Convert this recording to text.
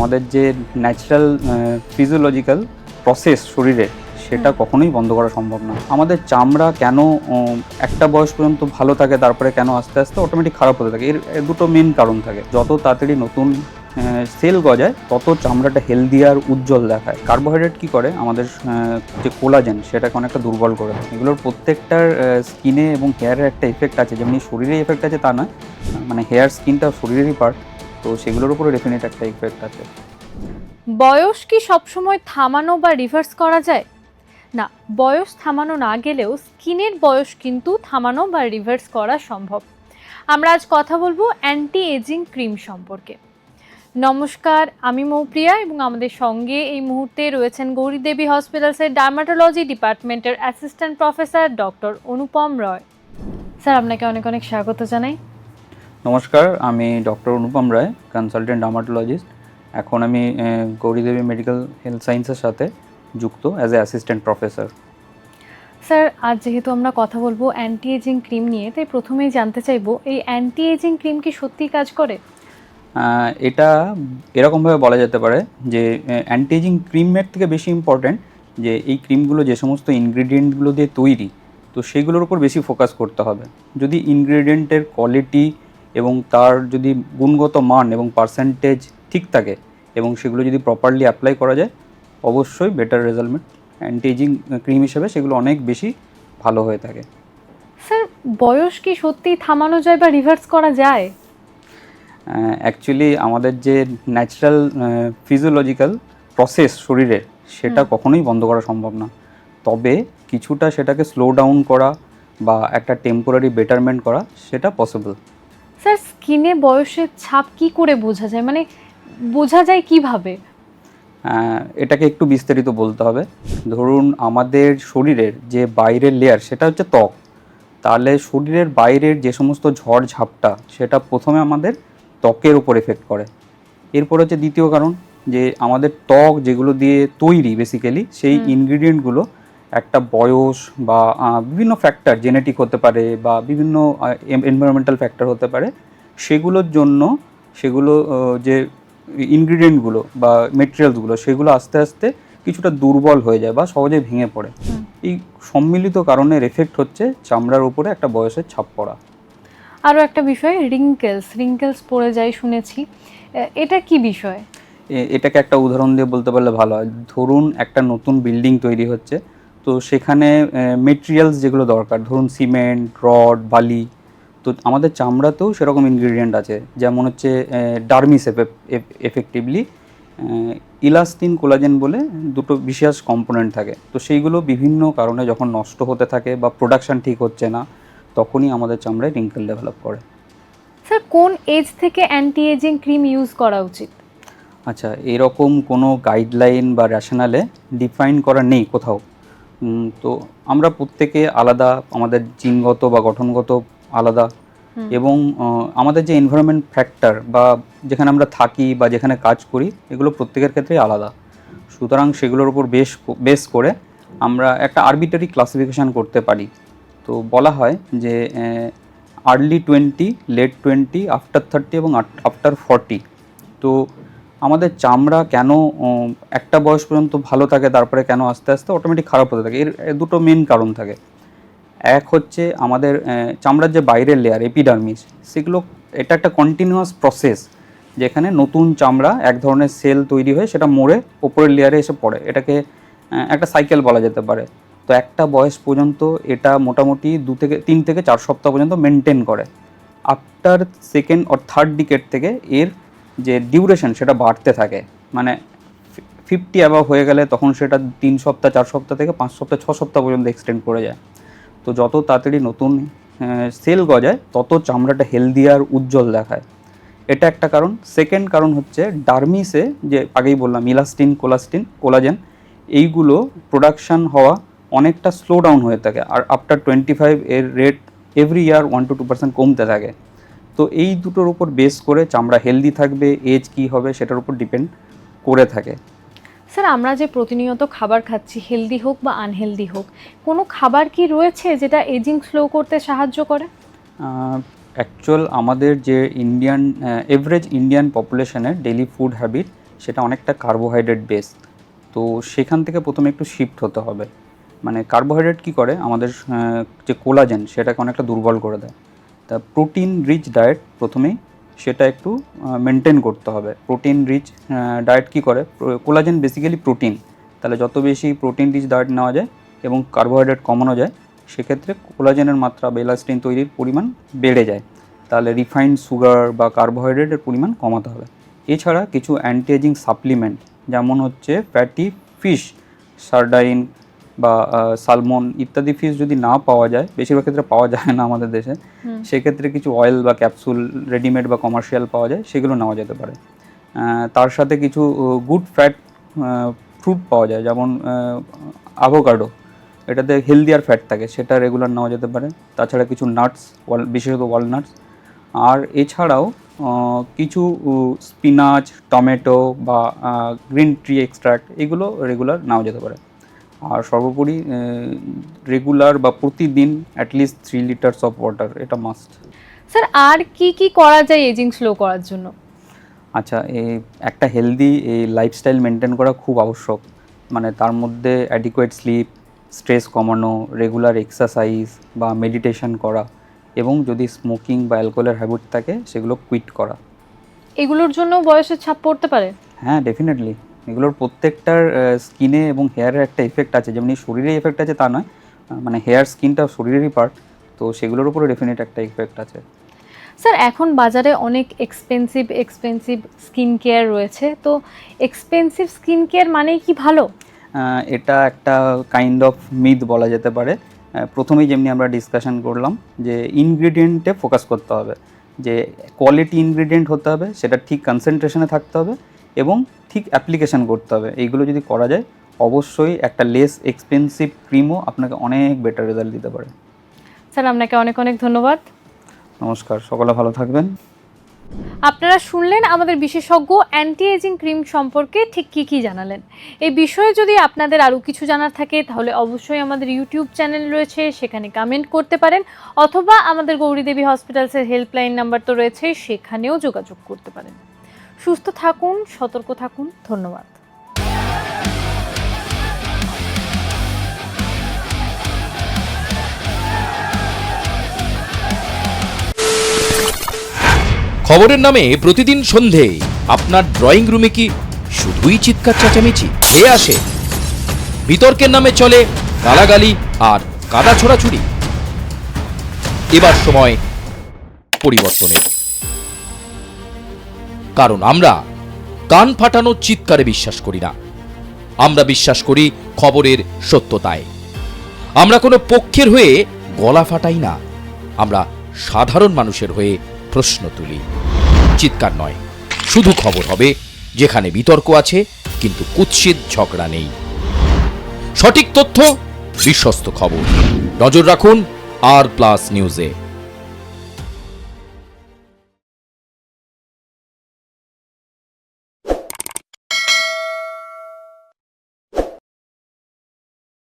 আমাদের যে natural physiological process শরীরের সেটা কখনোই বন্ধ করা সম্ভব না। আমাদের চামড়া কেন একটা বয়স পর্যন্ত ভালো থাকে, তারপরে কেন আস্তে আস্তে অটোমেটিক খারাপ হতে থাকে, এর দুটো মেন কারণ থাকে। যত তাড়াতাড়ি নতুন সেল গজায় তত চামড়াটা হেলদি আর উজ্জ্বল দেখায়। কার্বোহাইড্রেট কি করে, আমাদের যে কোলাজেন সেটাকে অনেকটা দুর্বল করে দেয়। এগুলোর প্রত্যেকটার স্কিনে এবং হেয়ারের একটা এফেক্ট আছে, যেমনি শরীরে এফেক্ট আছে তা নয়, মানে হেয়ার স্কিনটা শরীরেরই পার্ট, তো সেগুলোর উপরে ডেফিনেট একটা ইফেক্ট আছে। বয়স কি সবসময় থামানো বা রিভার্স করা যায়? না, বয়স থামানো না গেলেও স্কিনের বয়স কিন্তু থামানো বা রিভার্স করা সম্ভব। আমরা আজ কথা বলবো অ্যান্টি এজিং ক্রিম সম্পর্কে। নমস্কার, আমি মৌপ্রিয়া এবং আমাদের সঙ্গে এই মুহূর্তে রয়েছেন গৌরীদেবী হসপিটালসের ডার্মাটোলজি ডিপার্টমেন্টের অ্যাসিস্ট্যান্ট প্রফেসর ডক্টর অনুপম রয়। স্যার, আপনাকে অনেক অনেক স্বাগত জানাই। নমস্কার, আমি doctor Anupam Roy, consultant dermatologist. এখন আমি গৌরীদেবী মেডিকেল হেলথ সায়েন্সের সাথে যুক্ত as a assistant professor. Sir, আজ যেহেতু আমরা কথা বলবো অ্যান্টি এজিং ক্রিম নিয়ে, তাই প্রথমেই জানতে চাইবো এই অ্যান্টি এজিং ক্রিম কি সত্যিই কাজ করে? এটা এরকমভাবে বলা যেতে পারে যে অ্যান্টি এজিং ক্রিমের থেকে বেশি ইম্পর্ট্যান্ট যে এই ক্রিমগুলো যে সমস্ত ইনগ্রিডিয়েন্টগুলো দিয়ে তৈরি, তো সেগুলোর উপর বেশি ফোকাস করতে হবে। যদি ইনগ্রিডিয়েন্টের কোয়ালিটি এবং তার যদি গুণগত মান এবং পার্সেন্টেজ ঠিক থাকে এবং সেগুলো যদি প্রপারলি অ্যাপ্লাই করা যায়, অবশ্যই better result. Anti ageing cream হিসেবে সেগুলো অনেক বেশি ভালো হয়ে থাকে। স্যার, বয়স কি সত্যিই থামানো যায় বা রিভার্স করা যায়? অ্যাকচুয়ালি আমাদের যে ন্যাচারাল ফিজিওলজিক্যাল প্রসেস শরীরের সেটা কখনোই বন্ধ করা সম্ভব না। তবে কিছুটা সেটাকে স্লো ডাউন করা বা একটা টেম্পোরারি বেটারমেন্ট করা সেটা পসিবল। স্যার, স্কিনে বয়সের ছাপ কি করে বোঝা যায়, মানে বোঝা যায় কিভাবে? এটাকে একটু বিস্তারিত বলতে হবে। ধরুন, আমাদের শরীরের যে বাইরের লেয়ার সেটা হচ্ছে ত্বক। তাহলে শরীরের বাইরের যে সমস্ত ঝড় ঝাপটা সেটা প্রথমে আমাদের ত্বকের উপর এফেক্ট করে। এরপর হচ্ছে দ্বিতীয় কারণ, যে আমাদের ত্বক যেগুলো দিয়ে তৈরি বেসিক্যালি, সেই ইনগ্রিডিয়েন্টগুলো একটা বয়স বা বিভিন্ন ফ্যাক্টর, জেনেটিক হতে পারে বা বিভিন্ন এনভায়রনমেন্টাল ফ্যাক্টর হতে পারে, সেগুলোর জন্য সেগুলো যে ইনগ্রিডিয়েন্টগুলো বা মেটেরিয়ালসগুলো সেগুলো আস্তে আস্তে কিছুটা দুর্বল হয়ে যায় বা সহজে ভেঙে পড়ে। এই সম্মিলিত কারণের এফেক্ট হচ্ছে চামড়ার উপরে একটা বয়সের ছাপ পড়া। আরও একটা বিষয়, রিঙ্কেলস পড়ে যায় শুনেছি, এটা কি বিষয়? এটাকে একটা উদাহরণ দিয়ে বলতে পারলে ভালো হয়। ধরুন, একটা নতুন বিল্ডিং তৈরি হচ্ছে, তো সেখানে মেটেরিয়ালস যেগুলো দরকার, ধরুন সিমেন্ট, রড, বালি, তো আমাদের চামড়াতেও সেরকম ইনগ্রিডিয়েন্ট আছে, যেমন হচ্ছে ডার্মিস এফেক্টিভলি ইলাস্টিন, কোলাজেন বলে দুটো বিশেষ কম্পোনেন্ট থাকে। তো সেইগুলো বিভিন্ন কারণে যখন নষ্ট হতে থাকে বা প্রোডাকশান ঠিক হচ্ছে না, তখনই আমাদের চামড়ায় রিঙ্কেল ডেভেলপ করে। স্যার, কোন এজ থেকে অ্যান্টি এজিং ক্রিম ইউজ করা উচিত? আচ্ছা, এরকম কোনো গাইডলাইন বা র্যাশনালে ডিফাইন করা নেই কোথাও। তো আমরা প্রত্যেকে আলাদা, আমাদের জিনগত বা গঠনগত আলাদা, এবং আমাদের যে এনভায়রনমেন্ট ফ্যাক্টর বা যেখানে আমরা থাকি বা যেখানে কাজ করি, এগুলো প্রত্যেকের ক্ষেত্রেই আলাদা। সুতরাং সেগুলোর উপর বেস করে আমরা একটা আরবিটারি ক্লাসিফিকেশান করতে পারি। তো বলা হয় যে আর্লি 20, লেট 20, আফটার 30 এবং আফটার 40। তো আমাদের চামড়া কেন একটা বয়স পর্যন্ত ভালো থাকে, তারপরে কেন আস্তে আস্তে অটোমেটিক খারাপ হতে থাকে, এর দুটো মেন কারণ থাকে। এক হচ্ছে আমাদের চামড়ার যে বাইরের লেয়ার এপিডার্মিস, সেগুলো এটা একটা কন্টিনিউয়াস প্রসেস, যেখানে নতুন চামড়া এক ধরনের সেল তৈরি হয়ে সেটা মরে ওপরের লেয়ারে এসে পড়ে। এটাকে একটা সাইকেল বলা যেতে পারে। তো একটা বয়স পর্যন্ত এটা মোটামুটি 3 থেকে 4 সপ্তাহ পর্যন্ত মেনটেন করে। After second or third decade থেকে এর যে ডিউরেশন সেটা বাড়তে থাকে, মানে 50 অ্যাবাভ হয়ে গেলে তখন সেটা 3 সপ্তাহ, 4 সপ্তাহ থেকে 5 সপ্তাহ, 6 সপ্তাহ পর্যন্ত এক্সটেন্ড করে যায়। তো যত তাড়াতাড়ি নতুন সেল গজায় তত চামড়াটা হেলদি আর উজ্জ্বল দেখায়। এটা একটা কারণ। সেকেন্ড কারণ হচ্ছে ডার্মিসে, যে আগেই বললাম ইলাস্টিন, কোলাজেন, এইগুলো প্রোডাকশান হওয়া অনেকটা স্লো ডাউন হয়ে থাকে। আর আফটার 25 এর রেট এভরি ইয়ার 1 to 2% কমতে থাকে। তো এই দুটোর উপর বেস করে চামড়া হেলদি থাকবে, এজ কী হবে সেটার উপর ডিপেন্ড করে থাকে। স্যার, আমরা যে প্রতিনিয়ত খাবার খাচ্ছি, হেলদি হোক বা আনহেলদি হোক, কোনো খাবার কি রয়েছে যেটা এজিং স্লো করতে সাহায্য করে? অ্যাকচুয়াল আমাদের যে এভারেজ ইন্ডিয়ান পপুলেশনের ডেইলি ফুড হ্যাবিট, সেটা অনেকটা কার্বোহাইড্রেট বেস। তো সেখান থেকে প্রথমে একটু শিফট হতে হবে। মানে কার্বোহাইড্রেট কী করে, আমাদের যে কোলাজেন সেটাকে অনেকটা দুর্বল করে দেয়। তা প্রোটিন রিচ ডায়েট প্রথমেই সেটা একটু মেনটেন করতে হবে। প্রোটিন রিচ ডায়েট কী করে, কোলাজেন বেসিক্যালি প্রোটিন, তাহলে যত বেশি প্রোটিন রিচ ডায়েট নেওয়া যায় এবং কার্বোহাইড্রেট কমানো যায়, সেক্ষেত্রে কোলাজেনের মাত্রা বা এলাস্টিন তৈরির পরিমাণ বেড়ে যায়। তাহলে রিফাইন্ড সুগার বা কার্বোহাইড্রেটের পরিমাণ কমাতে হবে। এছাড়া কিছু অ্যান্টি এজিং সাপ্লিমেন্ট, যেমন হচ্ছে ফ্যাটি ফিশ, সার্ডাইন বা সালমন ইত্যাদি ফিশ যদি না পাওয়া যায়, বেশিরভাগ ক্ষেত্রে পাওয়া যায় না আমাদের দেশে, সেক্ষেত্রে কিছু অয়েল বা ক্যাপসুল রেডিমেড বা কমার্শিয়াল পাওয়া যায়, সেগুলো নেওয়া যেতে পারে। তার সাথে কিছু গুড ফ্যাট ফ্রুট পাওয়া যায়, যেমন অ্যাভোকাডো, এটাতে হেলদিয়ার ফ্যাট থাকে, সেটা রেগুলার নেওয়া যেতে পারে। তাছাড়া কিছু নাটস, বিশেষত ওয়ালনাটস, আর এছাড়াও কিছু স্পিনাচ, টমেটো বা গ্রিন ট্রি এক্সট্রাক্ট, এগুলো রেগুলার নেওয়া যেতে পারে। আর সর্বোপরি রেগুলার বা প্রতিদিন অ্যাটলিস্ট 3 লিটার্স অফ ওয়াটার, এটা মাস্ট। স্যার আর কি কি করা যায় এজিং স্লো করার জন্য? আচ্ছা, এই একটা হেলদি এই লাইফস্টাইল মেনটেন করা খুব আবশ্যক। মানে তার মধ্যে অ্যাডিকুয়েট স্লিপ, স্ট্রেস কমানো, রেগুলার এক্সারসাইজ বা মেডিটেশন করা, এবং যদি স্মোকিং বা অ্যালকোহলের হ্যাবিট থাকে সেগুলো কুইট করা। এগুলোর জন্য বয়সের ছাপ পড়তে পারে? হ্যাঁ, ডেফিনেটলি। এগুলোর প্রত্যেকটার স্কিনে এবং হেয়ারের একটা এফেক্ট আছে, যেমনি শরীরে এফেক্ট আছে তা নয়, মানে হেয়ার স্কিনটা শরীরেরই পার্ট, তো সেগুলোর উপরে ডেফিনেট একটা ইফেক্ট আছে। স্যার এখন বাজারে অনেক এক্সপেন্সিভ স্কিন কেয়ার রয়েছে, তো এক্সপেন্সিভ স্কিন কেয়ার মানেই কি ভালো? এটা একটা কাইন্ড অফ মিথ বলা যেতে পারে। প্রথমেই যেমনি আমরা ডিসকাশন করলাম যে ইনগ্রিডিয়েন্টে ফোকাস করতে হবে, যে কোয়ালিটি ইনগ্রিডিয়েন্ট হতে হবে, সেটা ঠিক কনসেন্ট্রেশনে থাকতে হবে এবং ঠিক অ্যাপ্লিকেশন করতে হবে। এইগুলো যদি করা যায়, অবশ্যই একটা লেস এক্সপেন্সিভ ক্রিমও আপনাকে অনেক বেটার রেজাল্ট দিতে পারে। স্যার আপনাকে অনেক অনেক ধন্যবাদ। নমস্কার, সকলে ভালো থাকবেন। আপনারা শুনলেন আমাদের বিশেষজ্ঞ অ্যান্টি এজিং ক্রিম সম্পর্কে ঠিক কী জানালেন। এই বিষয়ে যদি আপনাদের আরও কিছু জানার থাকে তাহলে অবশ্যই আমাদের ইউটিউব চ্যানেল রয়েছে, সেখানে কমেন্ট করতে পারেন, অথবা আমাদের গৌরীদেবী হসপিটালসের হেল্পলাইন নাম্বার তো রয়েছে, সেখানেও যোগাযোগ করতে পারেন। সুস্থ থাকুন, সতর্ক থাকুন। ধন্যবাদ। খবরের নামে প্রতিদিন সন্ধে আপনার ড্রয়িং রুমে কি শুধুই চিৎকার চেঁচামেচি হে আসে? বিতর্কের নামে চলে গালাগালি আর কাদা ছোড়াছুড়ি। এবার সময় পরিবর্তনের, কারণ আমরা কান ফাটানো চিৎকারে বিশ্বাস করি না। আমরা বিশ্বাস করি খবরের সত্যতায়। আমরা কোনো পক্ষের হয়ে গলা ফাটাই না, আমরা সাধারণ মানুষের হয়ে প্রশ্ন তুলি। চিৎকার নয়, শুধু খবর হবে যেখানে বিতর্ক আছে কিন্তু কুৎসিত ঝগড়া নেই। সঠিক তথ্য, বিশ্বস্ত খবর। নজর রাখুন আর প্লাস নিউজে।